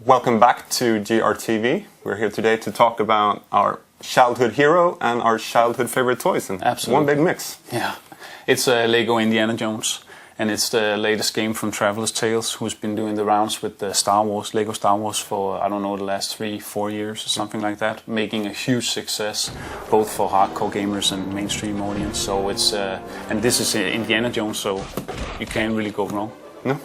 Welcome back to grtv. We're here today to talk about our childhood hero and our childhood favorite toys, and one big mix. Yeah, it's Lego Indiana Jones, and it's the latest game from Traveler's Tales, who's been doing the rounds with the Lego Star Wars for, I don't know, the last 3-4 years or something like that, making a huge success both for hardcore gamers and mainstream audience. So it's and this is Indiana Jones, so you can't really go wrong. No,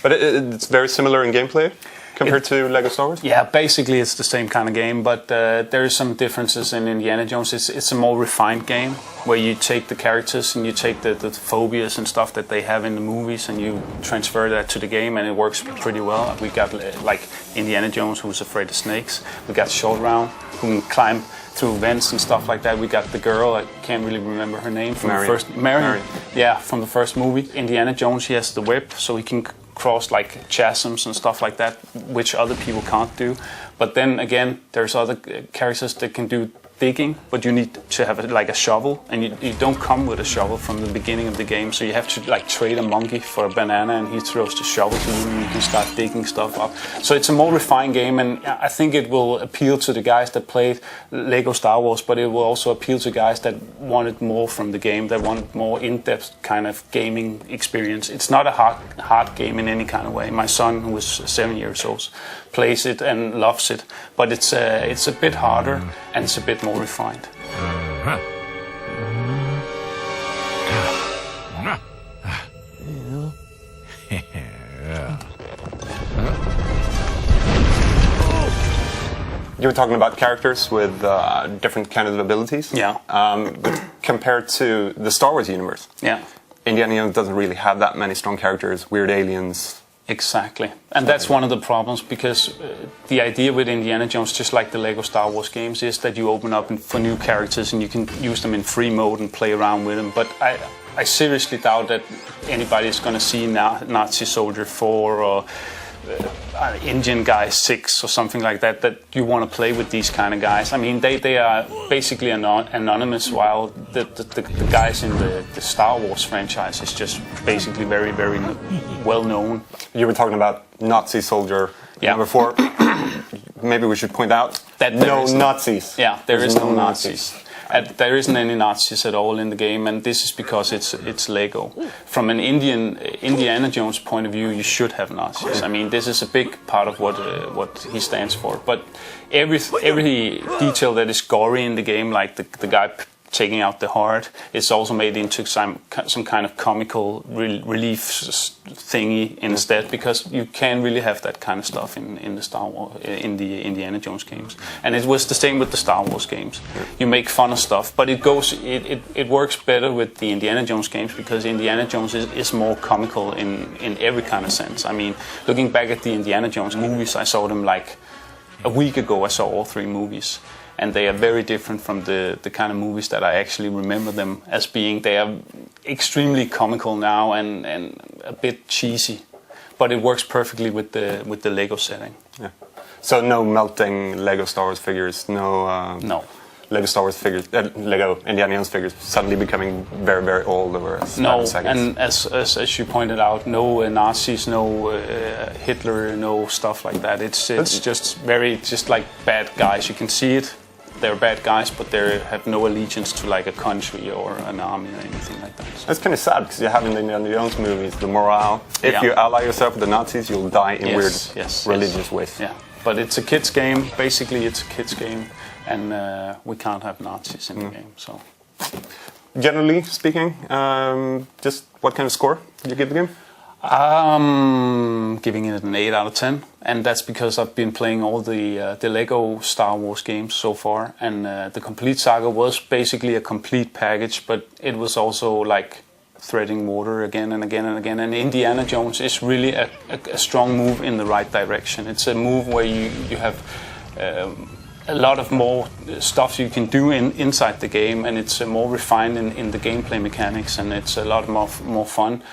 but it's very similar in gameplay compared to Lego Star Wars? Yeah, basically it's the same kind of game, but there is some differences in Indiana Jones. It's a more refined game where you take the characters and you take the phobias and stuff that they have in the movies and you transfer that to the game, and it works pretty well. We got like Indiana Jones, who's afraid of snakes. We got Short Round, who can climb through vents and stuff like that. We got the girl, I can't really remember her name, from the first Mary. Yeah, from the first movie. Indiana Jones, he has the whip, so he can cross like chasms and stuff like that, which other people can't do. But then again, there's other characters that can do digging, but you need to have like a shovel, and you don't come with a shovel from the beginning of the game, so you have to like trade a monkey for a banana, and he throws the shovel to you and you can start digging stuff up. So it's a more refined game, and I think it will appeal to the guys that played Lego Star Wars, but it will also appeal to guys that wanted more from the game, that wanted more in-depth kind of gaming experience. It's not a hard game in any kind of way. My son, who is 7 years old, plays it and loves it, but it's a bit harder and it's a bit more refined. You were talking about characters with different kind of abilities. Yeah. But compared to the Star Wars universe, yeah, Indiana Jones doesn't really have that many strong characters, weird aliens. Exactly, and that's one of the problems, because the idea with Indiana Jones, just like the Lego Star Wars games, is that you open up for new characters and you can use them in free mode and play around with them. But I seriously doubt that anybody is going to see Nazi Soldier 4 or Indian Guy 6 or something like that, that you want to play with these kind of guys. I mean, they are basically anonymous, while the guys in the Star Wars franchise is just basically very, very well known. You were talking about Nazi Soldier number 4. Maybe we should point out that no Nazis. Yeah, there is no Nazis. There isn't any Nazis at all in the game, and this is because it's Lego. From an Indiana Jones point of view, you should have Nazis. I mean, this is a big part of what he stands for. But every detail that is gory in the game, like the guy taking out the heart, is also made into some kind of comical relief thingy instead, because you can't really have that kind of stuff in the Star Wars, in the Indiana Jones games. And it was the same with the Star Wars games. You make fun of stuff, but it works better with the Indiana Jones games, because Indiana Jones is more comical in every kind of sense. I mean, looking back at the Indiana Jones movies, I saw them like a week ago. I saw all 3 movies. And they are very different from the kind of movies that I actually remember them as being. They are extremely comical now and a bit cheesy, but it works perfectly with the Lego setting. Yeah. So no melting Lego Star Wars figures, no Lego Star Wars figures, Lego Indiana Jones figures suddenly becoming very, very old over a matter of seconds. And as you pointed out, no Nazis, no Hitler, no stuff like that. It's just like bad guys. You can see it. They're bad guys, but they have no allegiance to like a country or an army or anything like that. So. That's kind of sad, because you have in the Indiana Jones movies the morale. If you ally yourself with the Nazis, you'll die in weird religious ways. Yeah, but it's a kids' game. Basically, it's a kids' game, and we can't have Nazis in the game. So, generally speaking, just what kind of score did you give the game? Giving it an 8 out of 10, and that's because I've been playing all the Lego Star Wars games so far, and the Complete Saga was basically a complete package, but it was also like treading water again and again and again. And Indiana Jones is really a strong move in the right direction. It's a move where you have a lot of more stuff you can do inside the game, and it's more refined in the gameplay mechanics, and it's a lot more fun.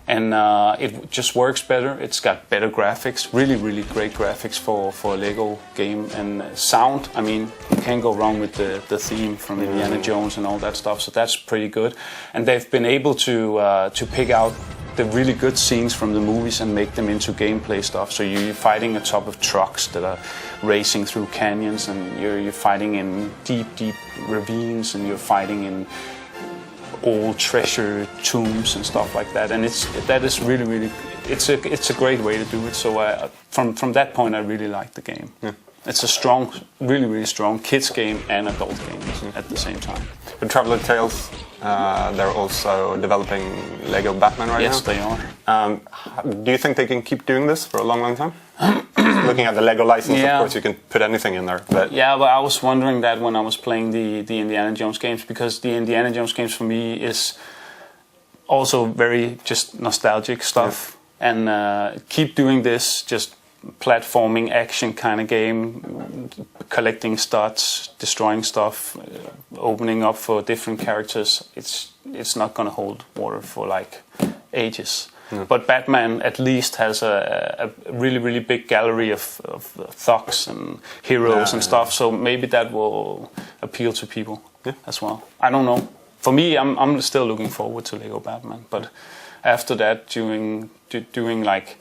And it just works better. It's got better graphics, really great graphics for a Lego game. And sound, I mean, you can't go wrong with the theme from Indiana Jones and all that stuff. So that's pretty good. And they've been able to pick out the really good scenes from the movies and make them into gameplay stuff. So you're fighting on top of trucks that are racing through canyons, and you're fighting in deep ravines, and you're fighting in old treasure tombs and stuff like that, and that is really it's a great way to do it. So from that point, I really like the game. Yeah. It's a strong, really strong kids game and adult game at the same time. But Traveler Tales, they're also developing Lego Batman right now. Yes, they are. Do you think they can keep doing this for a long time? Looking at the Lego license, yeah. Of course, you can put anything in there. But yeah, but I was wondering that when I was playing the Indiana Jones games, because the Indiana Jones games for me is also very just nostalgic stuff. Yeah. And keep doing this, just platforming action kind of game, collecting stats, destroying stuff, opening up for different characters. It's not going to hold water for like ages. Mm. But Batman at least has a really big gallery of thugs and heroes and stuff. So maybe that will appeal to people as well. I don't know. For me, I'm still looking forward to Lego Batman. But after that, doing like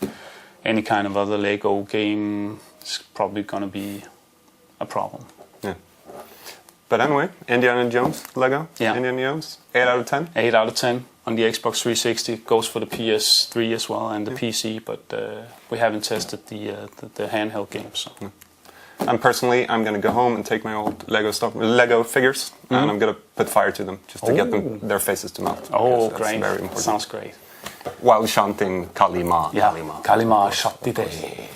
any kind of other Lego game is probably going to be a problem. Yeah. But anyway, Indiana Jones, Lego, yeah. Indiana Jones, 8 out of 10? 8 out of 10 on the Xbox 360. Goes for the PS3 as well and the PC, but we haven't tested the handheld games. So. Yeah. And personally, I'm going to go home and take my old Lego figures, and I'm going to put fire to them just to get their faces to melt. Oh, great. Very important. Sounds great. While chanting Kalima. Yeah, Kalima Shattide.